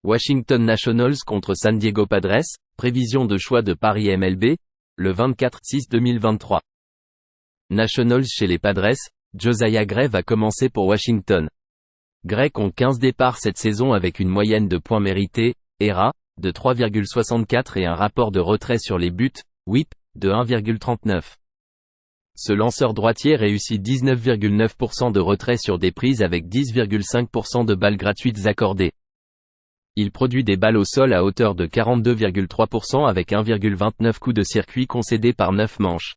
Washington Nationals contre San Diego Padres, prévision de choix de Paris MLB, le 24/6/2023. Nationals chez les Padres, Josiah Gray va commencer pour Washington. Gray compte 15 départs cette saison avec une moyenne de points mérités, ERA, de 3,64 et un rapport de retrait sur les buts, WHIP, de 1,39. Ce lanceur droitier réussit 19,9% de retrait sur des prises avec 10,5% de balles gratuites accordées. Il produit des balles au sol à hauteur de 42,3% avec 1,29 coups de circuit concédés par 9 manches.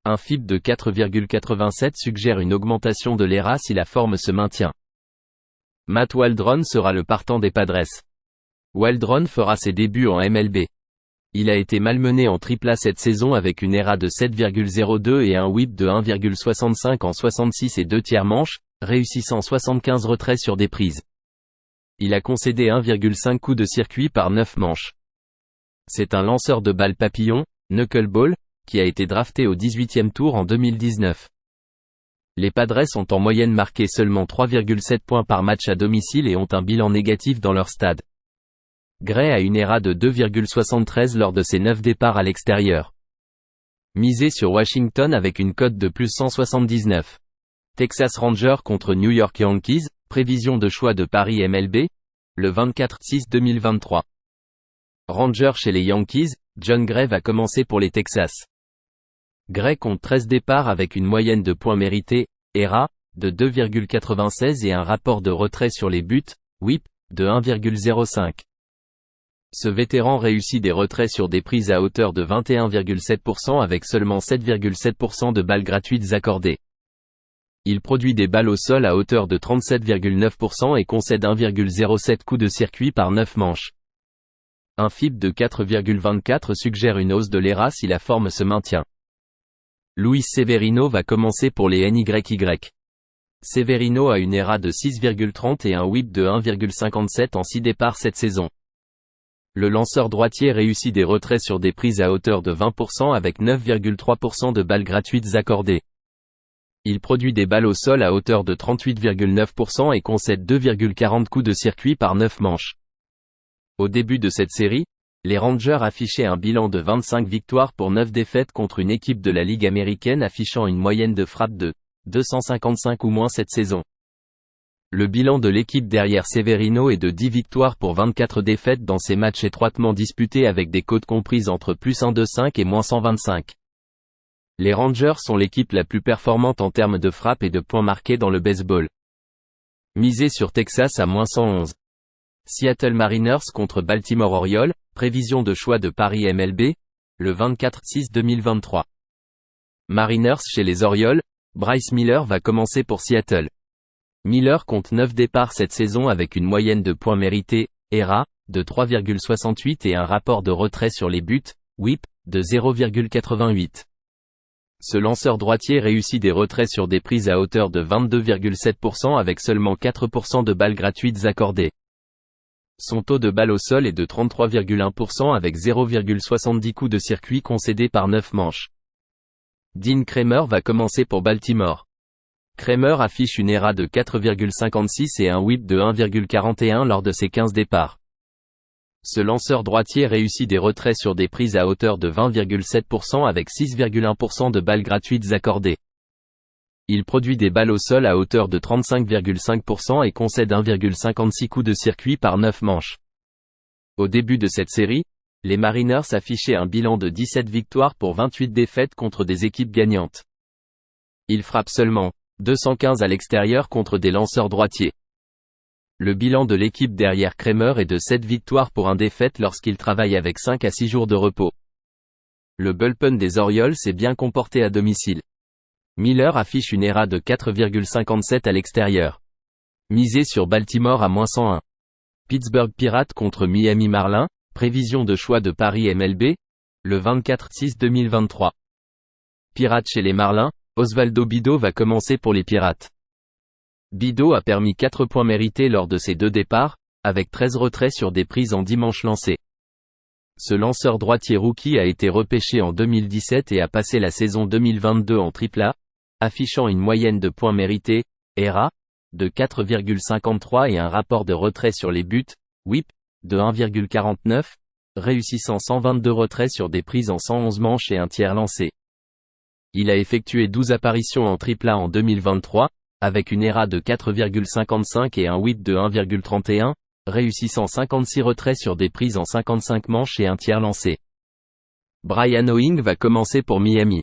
Un FIP de 4,87 suggère une augmentation de l'ERA si la forme se maintient. Matt Waldron sera le partant des Padres. Waldron fera ses débuts en MLB. Il a été malmené en AAA cette saison avec une ERA de 7,02 et un WHIP de 1,65 en 66 et 2/3 manches, réussissant 75 retraits sur des prises. Il a concédé 1,5 coups de circuit par 9 manches. C'est un lanceur de balles papillon, knuckleball, qui a été drafté au 18e tour en 2019. Les Padres ont en moyenne marqué seulement 3,7 points par match à domicile et ont un bilan négatif dans leur stade. Gray a une ERA de 2,73 lors de ses 9 départs à l'extérieur. Misé sur Washington avec une cote de plus 179. Texas Rangers contre New York Yankees, prévision de choix de Paris MLB, le 24/6/2023. Rangers chez les Yankees, Jon Gray va commencer pour les Texas. Gray compte 13 départs avec une moyenne de points mérités, ERA, de 2,96 et un rapport de retrait sur les buts, WHIP, de 1,05. Ce vétéran réussit des retraits sur des prises à hauteur de 21,7% avec seulement 7,7% de balles gratuites accordées. Il produit des balles au sol à hauteur de 37,9% et concède 1,07 coups de circuit par 9 manches. Un FIP de 4,24 suggère une hausse de l'ERA si la forme se maintient. Luis Severino va commencer pour les NYY. Severino a une ERA de 6,30 et un WHIP de 1,57 en 6 départs cette saison. Le lanceur droitier réussit des retraits sur des prises à hauteur de 20% avec 9,3% de balles gratuites accordées. Il produit des balles au sol à hauteur de 38,9% et concède 2,40 coups de circuit par 9 manches. Au début de cette série, les Rangers affichaient un bilan de 25 victoires pour 9 défaites contre une équipe de la Ligue américaine affichant une moyenne de frappe de 255 ou moins cette saison. Le bilan de l'équipe derrière Severino est de 10 victoires pour 24 défaites dans ces matchs étroitement disputés avec des cotes comprises entre plus 125 et moins 125. Les Rangers sont l'équipe la plus performante en termes de frappe et de points marqués dans le baseball. Misé sur Texas à moins 111. Seattle Mariners contre Baltimore Orioles, prévision de choix de Paris MLB, le 24/6/2023. Mariners chez les Orioles, Bryce Miller va commencer pour Seattle. Miller compte 9 départs cette saison avec une moyenne de points mérités, ERA, de 3,68 et un rapport de retrait sur les buts, WHIP, de 0,88. Ce lanceur droitier réussit des retraits sur des prises à hauteur de 22,7% avec seulement 4% de balles gratuites accordées. Son taux de balle au sol est de 33,1% avec 0,70 coups de circuit concédés par 9 manches. Dean Kremer va commencer pour Baltimore. Kremer affiche une ERA de 4,56 et un WHIP de 1,41 lors de ses 15 départs. Ce lanceur droitier réussit des retraits sur des prises à hauteur de 20,7% avec 6,1% de balles gratuites accordées. Il produit des balles au sol à hauteur de 35,5% et concède 1,56 coups de circuit par 9 manches. Au début de cette série, les Mariners affichaient un bilan de 17 victoires pour 28 défaites contre des équipes gagnantes. Il frappe seulement 215 à l'extérieur contre des lanceurs droitiers. Le bilan de l'équipe derrière Kremer est de 7 victoires pour 1 défaite lorsqu'il travaille avec 5 à 6 jours de repos. Le bullpen des Orioles s'est bien comporté à domicile. Miller affiche une ERA de 4,57 à l'extérieur. Misé sur Baltimore à moins 101. Pittsburgh Pirates contre Miami Marlins, prévision de choix de Paris MLB, le 24/6/2023. Pirates chez les Marlins, Osvaldo Bido va commencer pour les Pirates. Bido a permis 4 points mérités lors de ses 2 départs, avec 13 retraits sur des prises en 10 manches lancées. Ce lanceur droitier rookie a été repêché en 2017 et a passé la saison 2022 en AAA, affichant une moyenne de points mérités, ERA, de 4,53 et un rapport de retrait sur les buts, whip, de 1,49, réussissant 122 retraits sur des prises en 111 manches et un tiers lancé. Il a effectué 12 apparitions en AAA en 2023, avec une ERA de 4,55 et un whip de 1,31, réussissant 56 retraits sur des prises en 55 manches et un tiers lancé. Brian Owing va commencer pour Miami.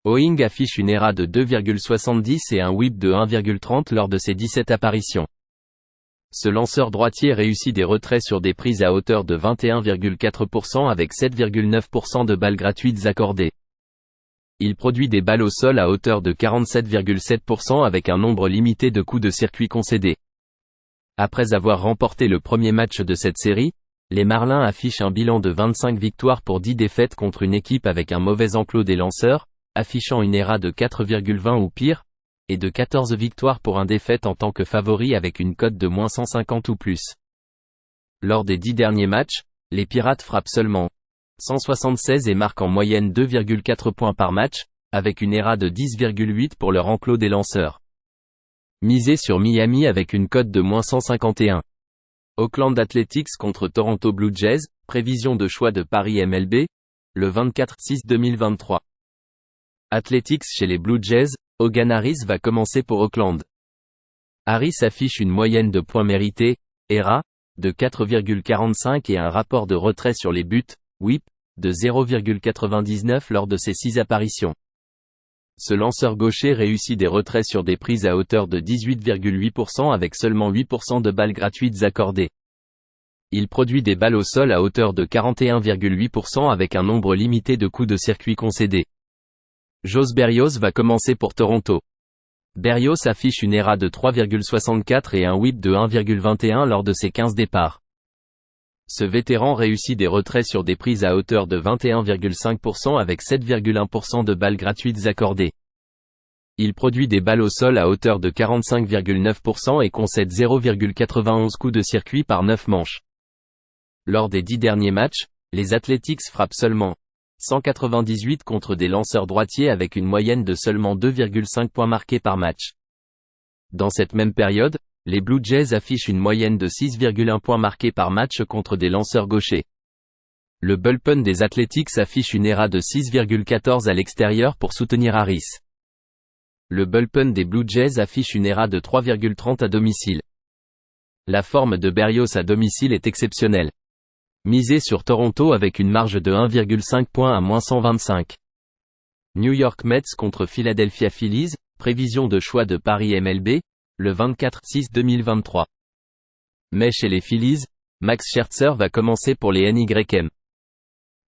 Owing affiche une ERA de 2,70 et un whip de 1,30 lors de ses 17 apparitions. Ce lanceur droitier réussit des retraits sur des prises à hauteur de 21,4% avec 7,9% de balles gratuites accordées. Il produit des balles au sol à hauteur de 47,7% avec un nombre limité de coups de circuit concédés. Après avoir remporté le premier match de cette série, les Marlins affichent un bilan de 25 victoires pour 10 défaites contre une équipe avec un mauvais enclos des lanceurs, affichant une ERA de 4,20 ou pire, et de 14 victoires pour un défaite en tant que favori avec une cote de moins 150 ou plus. Lors des 10 derniers matchs, les Pirates frappent seulement 176 et marquent en moyenne 2,4 points par match, avec une ERA de 10,8 pour leur enclos des lanceurs. Misez sur Miami avec une cote de moins 151. Oakland Athletics contre Toronto Blue Jays, prévision de choix de Paris MLB, le 24/6/2023. Athletics chez les Blue Jays, Hogan Harris va commencer pour Oakland. Harris affiche une moyenne de points mérités, ERA, de 4,45 et un rapport de retrait sur les buts, whip, de 0,99 lors de ses 6 apparitions. Ce lanceur gaucher réussit des retraits sur des prises à hauteur de 18,8% avec seulement 8% de balles gratuites accordées. Il produit des balles au sol à hauteur de 41,8% avec un nombre limité de coups de circuit concédés. Jos Berrios va commencer pour Toronto. Berrios affiche une ERA de 3,64 et un whip de 1,21 lors de ses 15 départs. Ce vétéran réussit des retraits sur des prises à hauteur de 21,5% avec 7,1% de balles gratuites accordées. Il produit des balles au sol à hauteur de 45,9% et concède 0,91 coups de circuit par 9 manches. Lors des 10 derniers matchs, les Athletics frappent seulement 198 contre des lanceurs droitiers avec une moyenne de seulement 2,5 points marqués par match. Dans cette même période, les Blue Jays affichent une moyenne de 6,1 points marqués par match contre des lanceurs gauchers. Le bullpen des Athletics affiche une ERA de 6,14 à l'extérieur pour soutenir Harris. Le bullpen des Blue Jays affiche une ERA de 3,30 à domicile. La forme de Berrios à domicile est exceptionnelle. Misez sur Toronto avec une marge de 1,5 points à moins 125. New York Mets contre Philadelphia Phillies, prévision de choix de Paris MLB, le 24/6/2023. Mais chez les Phillies, Max Scherzer va commencer pour les NYM.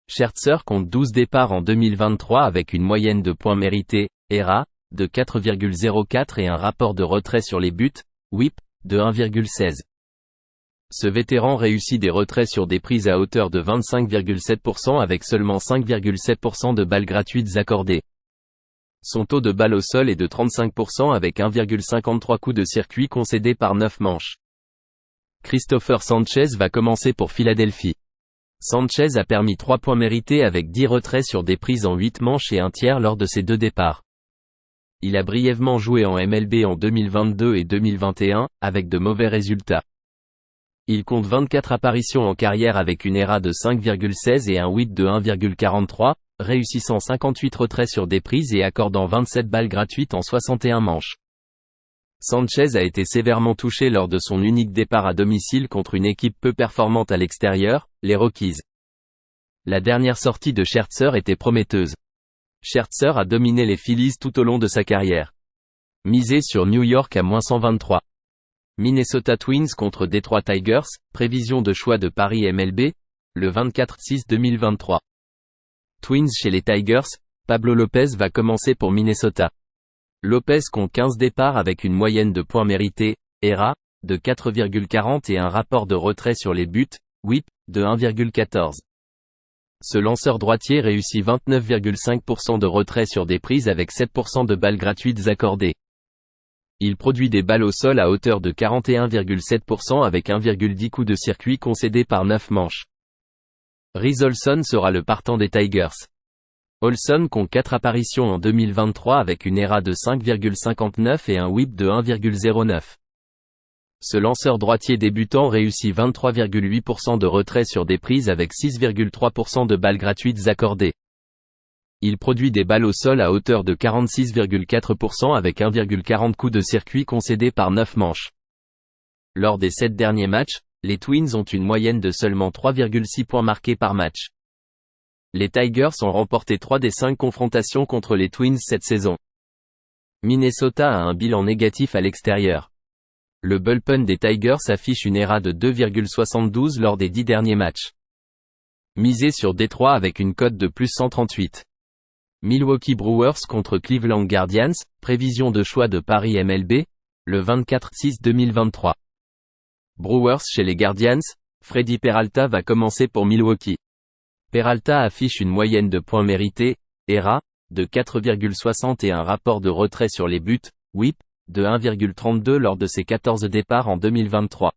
Scherzer compte 12 départs en 2023 avec une moyenne de points mérités, ERA, de 4,04 et un rapport de retrait sur les buts, whip, de 1,16. Ce vétéran réussit des retraits sur des prises à hauteur de 25,7% avec seulement 5,7% de balles gratuites accordées. Son taux de balle au sol est de 35% avec 1,53 coups de circuit concédés par 9 manches. Christopher Sanchez va commencer pour Philadelphie. Sanchez a permis 3 points mérités avec 10 retraits sur des prises en 8 manches et un tiers lors de ses 2 départs. Il a brièvement joué en MLB en 2022 et 2021, avec de mauvais résultats. Il compte 24 apparitions en carrière avec une ERA de 5,16 et un whip de 1,43, réussissant 58 retraits sur des prises et accordant 27 balles gratuites en 61 manches. Sanchez a été sévèrement touché lors de son unique départ à domicile contre une équipe peu performante à l'extérieur, les Rockies. La dernière sortie de Scherzer était prometteuse. Scherzer a dominé les Phillies tout au long de sa carrière. Misez sur New York à moins 123. Minnesota Twins contre Detroit Tigers, prévision de choix de Paris MLB, le 24/6/2023. Twins chez les Tigers, Pablo Lopez va commencer pour Minnesota. Lopez compte 15 départs avec une moyenne de points mérités, ERA, de 4,40 et un rapport de retrait sur les buts, whip, de 1,14. Ce lanceur droitier réussit 29,5% de retrait sur des prises avec 7% de balles gratuites accordées. Il produit des balles au sol à hauteur de 41,7% avec 1,10 coups de circuit concédés par 9 manches. Reese Olson sera le partant des Tigers. Olson compte 4 apparitions en 2023 avec une ERA de 5,59 et un whip de 1,09. Ce lanceur droitier débutant réussit 23,8% de retrait sur des prises avec 6,3% de balles gratuites accordées. Il produit des balles au sol à hauteur de 46,4% avec 1,40 coups de circuit concédés par 9 manches. Lors des 7 derniers matchs, les Twins ont une moyenne de seulement 3,6 points marqués par match. Les Tigers ont remporté 3 des 5 confrontations contre les Twins cette saison. Minnesota a un bilan négatif à l'extérieur. Le bullpen des Tigers affiche une ERA de 2,72 lors des 10 derniers matchs. Misé sur Détroit avec une cote de plus 138. Milwaukee Brewers contre Cleveland Guardians, prévision de choix de Paris MLB, le 24/6/2023. Brewers chez les Guardians, Freddy Peralta va commencer pour Milwaukee. Peralta affiche une moyenne de points mérités, ERA, de 4,60 et un rapport de retrait sur les buts, WHIP, de 1,32 lors de ses 14 départs en 2023.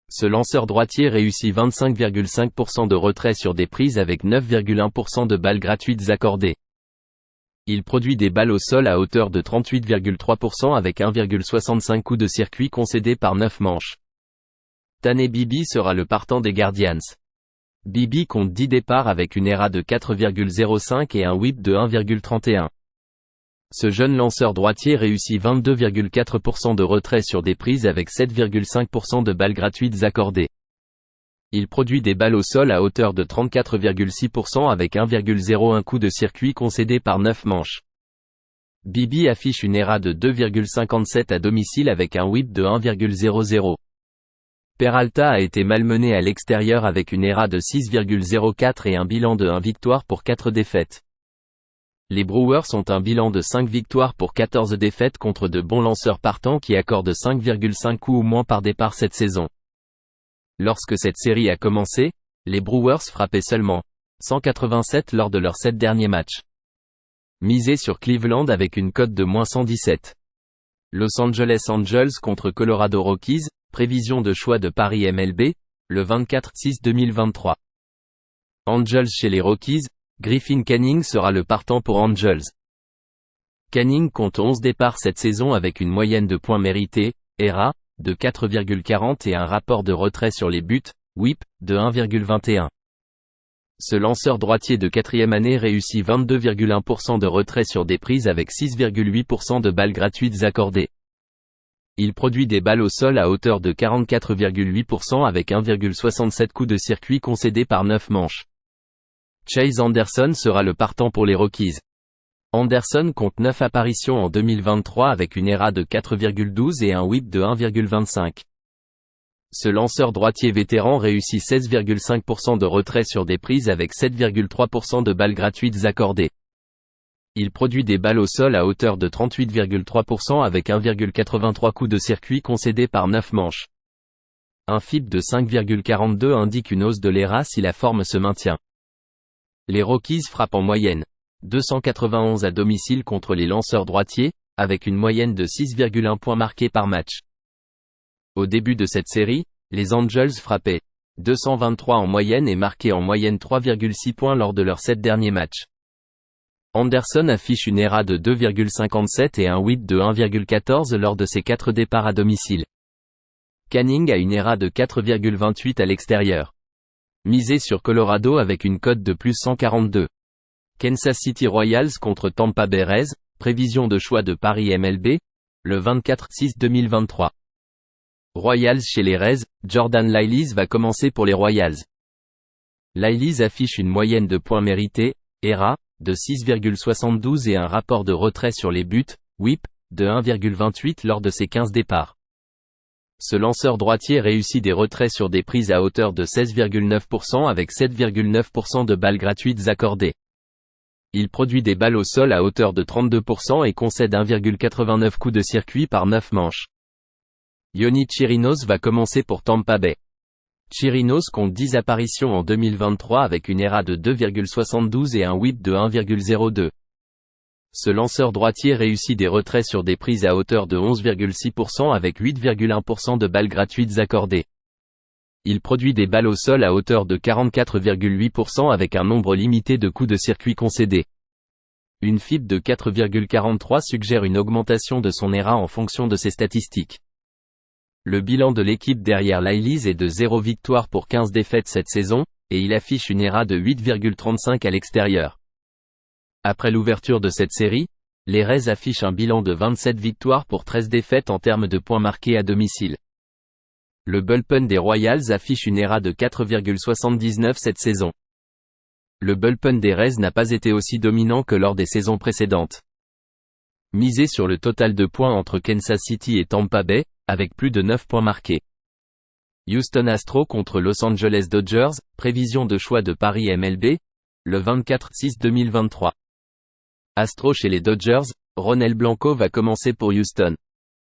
Ce lanceur droitier réussit 25,5% de retrait sur des prises avec 9,1% de balles gratuites accordées. Il produit des balles au sol à hauteur de 38,3% avec 1,65 coups de circuit concédés par 9 manches. Tane Bibi sera le partant des Guardians. Bibi compte 10 départs avec une ERA de 4,05 et un WHIP de 1,31. Ce jeune lanceur droitier réussit 22,4% de retrait sur des prises avec 7,5% de balles gratuites accordées. Il produit des balles au sol à hauteur de 34,6% avec 1,01 coup de circuit concédé par 9 manches. Bibi affiche une ERA de 2,57 à domicile avec un WHIP de 1,00. Peralta a été malmené à l'extérieur avec une ERA de 6,04 et un bilan de 1 victoire pour 4 défaites. Les Brewers ont un bilan de 5 victoires pour 14 défaites contre de bons lanceurs partants qui accordent 5,5 coups ou moins par départ cette saison. Lorsque cette série a commencé, les Brewers frappaient seulement 187 lors de leurs 7 derniers matchs. Misé sur Cleveland avec une cote de -117. Los Angeles Angels contre Colorado Rockies, prévision de choix de Paris MLB, le 24/6/2023. Angels chez les Rockies, Griffin Canning sera le partant pour Angels. Canning compte 11 départs cette saison avec une moyenne de points mérités, ERA, de 4,40 et un rapport de retrait sur les buts, WHIP, de 1,21. Ce lanceur droitier de 4e année réussit 22,1% de retrait sur des prises avec 6,8% de balles gratuites accordées. Il produit des balles au sol à hauteur de 44,8% avec 1,67 coups de circuit concédés par 9 manches. Chase Anderson sera le partant pour les Rockies. Anderson compte 9 apparitions en 2023 avec une ERA de 4,12 et un WHIP de 1,25. Ce lanceur droitier vétéran réussit 16,5% de retrait sur des prises avec 7,3% de balles gratuites accordées. Il produit des balles au sol à hauteur de 38,3% avec 1,83 coups de circuit concédés par 9 manches. Un FIP de 5,42 indique une hausse de l'ERA si la forme se maintient. Les Rockies frappent en moyenne 291 à domicile contre les lanceurs droitiers, avec une moyenne de 6,1 points marqués par match. Au début de cette série, les Angels frappaient 223 en moyenne et marquaient en moyenne 3,6 points lors de leurs 7 derniers matchs. Anderson affiche une ERA de 2,57 et un WHIP de 1,14 lors de ses 4 départs à domicile. Canning a une ERA de 4,28 à l'extérieur. Misé sur Colorado avec une cote de plus 142. Kansas City Royals contre Tampa Bay Rays, prévision de choix de Paris MLB, le 24/6/2023. Royals chez les Rays, Jordan Lyles va commencer pour les Royals. Lyles affiche une moyenne de points mérités, ERA, de 6,72 et un rapport de retrait sur les buts, WHIP, de 1,28 lors de ses 15 départs. Ce lanceur droitier réussit des retraits sur des prises à hauteur de 16,9% avec 7,9% de balles gratuites accordées. Il produit des balles au sol à hauteur de 32% et concède 1,89 coups de circuit par 9 manches. Yonny Chirinos va commencer pour Tampa Bay. Chirinos compte 10 apparitions en 2023 avec une ERA de 2,72 et un WHIP de 1,02. Ce lanceur droitier réussit des retraits sur des prises à hauteur de 11,6% avec 8,1% de balles gratuites accordées. Il produit des balles au sol à hauteur de 44,8% avec un nombre limité de coups de circuit concédés. Une FIP de 4,43 suggère une augmentation de son ERA en fonction de ses statistiques. Le bilan de l'équipe derrière l'Ailys est de 0 victoire pour 15 défaites cette saison, et il affiche une ERA de 8,35 à l'extérieur. Après l'ouverture de cette série, les Rays affichent un bilan de 27 victoires pour 13 défaites en termes de points marqués à domicile. Le bullpen des Royals affiche une ERA de 4,79 cette saison. Le bullpen des Rays n'a pas été aussi dominant que lors des saisons précédentes. Misez sur le total de points entre Kansas City et Tampa Bay, avec plus de 9 points marqués. Houston Astros contre Los Angeles Dodgers, prévision de choix de Paris MLB, le 24/6/2023. Astros chez les Dodgers, Ronel Blanco va commencer pour Houston.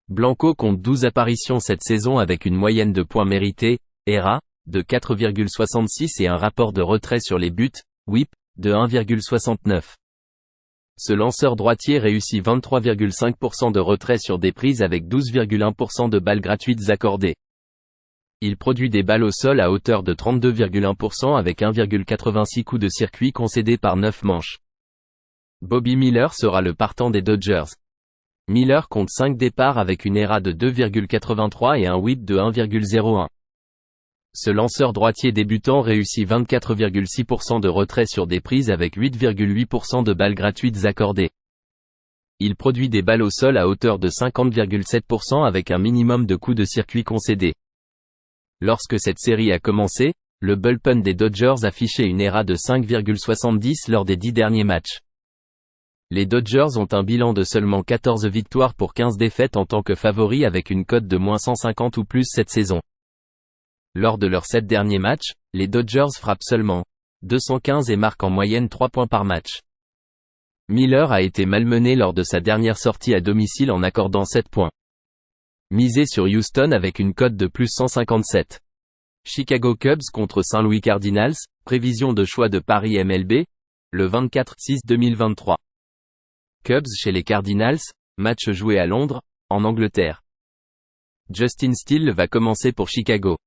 Blanco compte 12 apparitions cette saison avec une moyenne de points mérités, ERA, de 4,66 et un rapport de retrait sur les buts, WHIP, de 1,69. Ce lanceur droitier réussit 23,5% de retrait sur des prises avec 12,1% de balles gratuites accordées. Il produit des balles au sol à hauteur de 32,1% avec 1,86 coups de circuit concédés par 9 manches. Bobby Miller sera le partant des Dodgers. Miller compte 5 départs avec une ERA de 2,83 et un WHIP de 1,01. Ce lanceur droitier débutant réussit 24,6% de retrait sur des prises avec 8,8% de balles gratuites accordées. Il produit des balles au sol à hauteur de 50,7% avec un minimum de coups de circuit concédés. Lorsque cette série a commencé, le bullpen des Dodgers affichait une ERA de 5,70 lors des 10 derniers matchs. Les Dodgers ont un bilan de seulement 14 victoires pour 15 défaites en tant que favoris avec une cote de -150 ou plus cette saison. Lors de leurs 7 derniers matchs, les Dodgers frappent seulement 215 et marquent en moyenne 3 points par match. Miller a été malmené lors de sa dernière sortie à domicile en accordant 7 points. Misez sur Houston avec une cote de +157. Chicago Cubs contre Saint Louis Cardinals, prévision de choix de Paris MLB, le 24/6/2023. Cubs chez les Cardinals, match joué à Londres, en Angleterre. Justin Steele va commencer pour Chicago.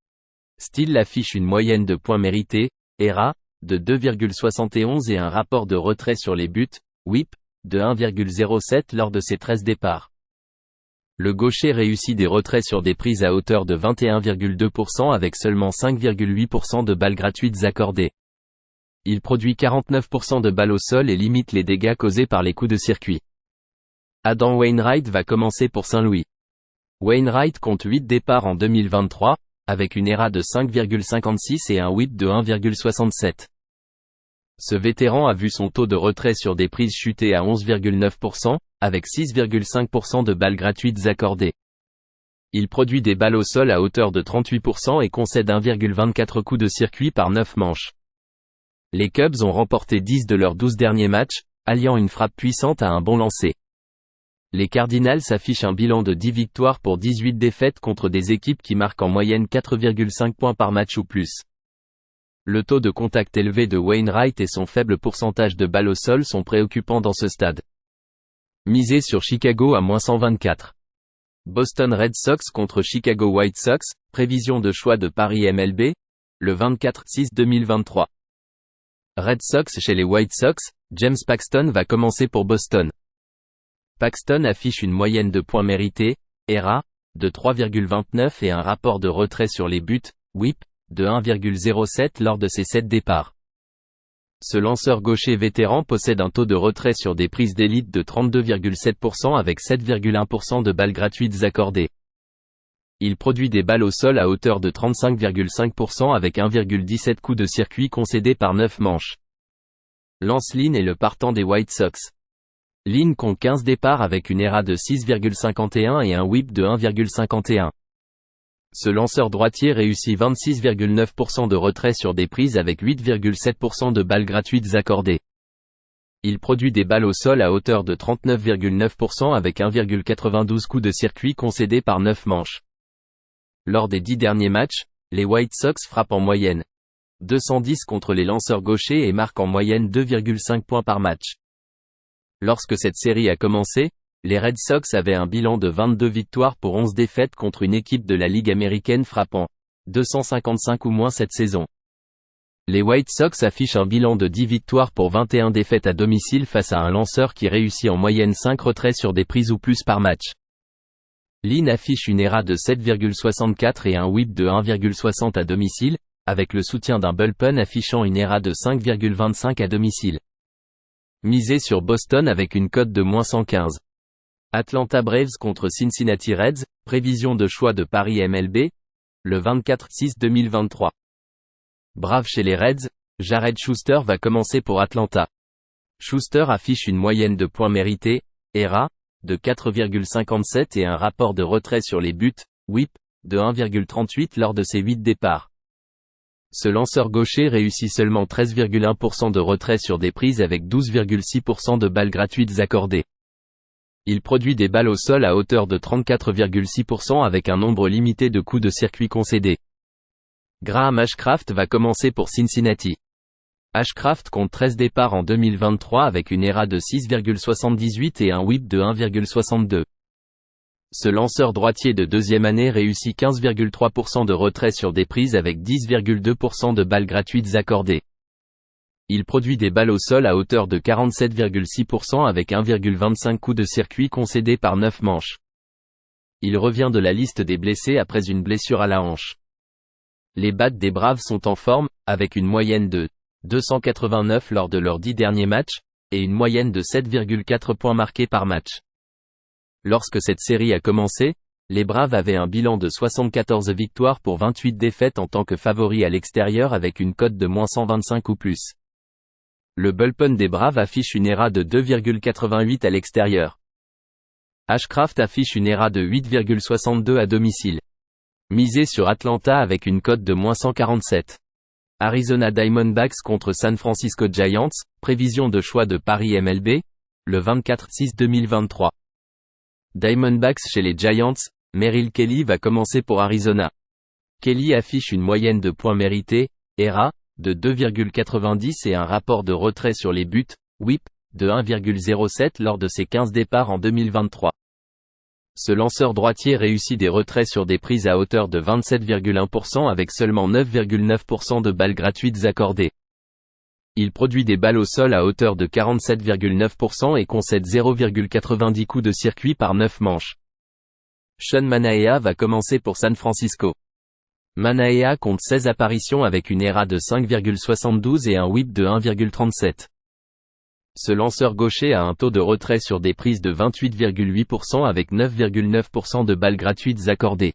Steele affiche une moyenne de points mérités, ERA, de 2,71 et un rapport de retrait sur les buts, WHIP, de 1,07 lors de ses 13 départs. Le gaucher réussit des retraits sur des prises à hauteur de 21,2% avec seulement 5,8% de balles gratuites accordées. Il produit 49% de balles au sol et limite les dégâts causés par les coups de circuit. Adam Wainwright va commencer pour Saint-Louis. Wainwright compte 8 départs en 2023, avec une ERA de 5,56 et un WHIP de 1,67. Ce vétéran a vu son taux de retrait sur des prises chuter à 11,9%, avec 6,5% de balles gratuites accordées. Il produit des balles au sol à hauteur de 38% et concède 1,24 coups de circuit par 9 manches. Les Cubs ont remporté 10 de leurs 12 derniers matchs, alliant une frappe puissante à un bon lancer. Les Cardinals affichent un bilan de 10 victoires pour 18 défaites contre des équipes qui marquent en moyenne 4,5 points par match ou plus. Le taux de contact élevé de Wainwright et son faible pourcentage de balles au sol sont préoccupants dans ce stade. Misez sur Chicago à -124. Boston Red Sox contre Chicago White Sox, prévision de choix de Paris MLB, le 24/6/2023. Red Sox chez les White Sox, James Paxton va commencer pour Boston. Paxton affiche une moyenne de points mérités, ERA, de 3,29 et un rapport de retrait sur les buts, WHIP, de 1,07 lors de ses 7 départs. Ce lanceur gaucher vétéran possède un taux de retrait sur des prises d'élite de 32,7% avec 7,1% de balles gratuites accordées. Il produit des balles au sol à hauteur de 35,5% avec 1,17 coups de circuit concédés par 9 manches. Lance Lynn est le partant des White Sox. Lynn compte 15 départs avec une ERA de 6,51 et un WHIP de 1,51. Ce lanceur droitier réussit 26,9% de retrait sur des prises avec 8,7% de balles gratuites accordées. Il produit des balles au sol à hauteur de 39,9% avec 1,92 coups de circuit concédés par 9 manches. Lors des 10 derniers matchs, les White Sox frappent en moyenne 210 contre les lanceurs gauchers et marquent en moyenne 2,5 points par match. Lorsque cette série a commencé, les Red Sox avaient un bilan de 22 victoires pour 11 défaites contre une équipe de la Ligue américaine frappant 255 ou moins cette saison. Les White Sox affichent un bilan de 10 victoires pour 21 défaites à domicile face à un lanceur qui réussit en moyenne 5 retraits sur des prises ou plus par match. Lynn affiche une ERA de 7,64 et un WHIP de 1,60 à domicile, avec le soutien d'un bullpen affichant une ERA de 5,25 à domicile. Misez sur Boston avec une cote de -115. Atlanta Braves contre Cincinnati Reds, prévision de choix de Paris MLB, le 24/6/2023. Braves chez les Reds, Jared Schuster va commencer pour Atlanta. Schuster affiche une moyenne de points mérités, ERA, de 4,57 et un rapport de retrait sur les buts, WHIP, de 1,38 lors de ses 8 départs. Ce lanceur gaucher réussit seulement 13,1% de retrait sur des prises avec 12,6% de balles gratuites accordées. Il produit des balles au sol à hauteur de 34,6% avec un nombre limité de coups de circuit concédés. Graham Ashcraft va commencer pour Cincinnati. Ashcraft compte 13 départs en 2023 avec une ERA de 6,78 et un WHIP de 1,62. Ce lanceur droitier de deuxième année réussit 15,3% de retrait sur des prises avec 10,2% de balles gratuites accordées. Il produit des balles au sol à hauteur de 47,6% avec 1,25 coups de circuit concédés par 9 manches. Il revient de la liste des blessés après une blessure à la hanche. Les bats des Braves sont en forme, avec une moyenne de 289 lors de leurs 10 derniers matchs, et une moyenne de 7,4 points marqués par match. Lorsque cette série a commencé, les Braves avaient un bilan de 74 victoires pour 28 défaites en tant que favoris à l'extérieur avec une cote de -125 ou plus. Le bullpen des Braves affiche une ERA de 2,88 à l'extérieur. Ashcraft affiche une ERA de 8,62 à domicile. Misez sur Atlanta avec une cote de -147. Arizona Diamondbacks contre San Francisco Giants, prévision de choix de Paris MLB, le 24/6/2023. Diamondbacks chez les Giants, Merrill Kelly va commencer pour Arizona. Kelly affiche une moyenne de points mérités, ERA, de 2,90 et un rapport de retrait sur les buts, WHIP, de 1,07 lors de ses 15 départs en 2023. Ce lanceur droitier réussit des retraits sur des prises à hauteur de 27,1% avec seulement 9,9% de balles gratuites accordées. Il produit des balles au sol à hauteur de 47,9% et concède 0,90 coups de circuit par 9 manches. Sean Manaea va commencer pour San Francisco. Manaea compte 16 apparitions avec une ERA de 5,72 et un WHIP de 1,37. Ce lanceur gaucher a un taux de retrait sur des prises de 28,8% avec 9,9% de balles gratuites accordées.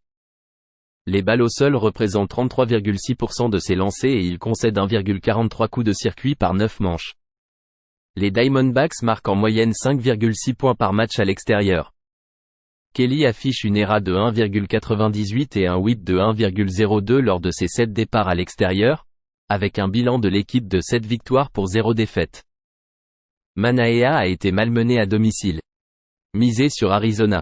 Les balles au sol représentent 33,6% de ses lancers et il concède 1,43 coups de circuit par 9 manches. Les Diamondbacks marquent en moyenne 5,6 points par match à l'extérieur. Kelly affiche une ERA de 1,98 et un WHIP de 1,02 lors de ses 7 départs à l'extérieur, avec un bilan de l'équipe de 7 victoires pour 0 défaite. Manaea a été malmené à domicile. Misez sur Arizona.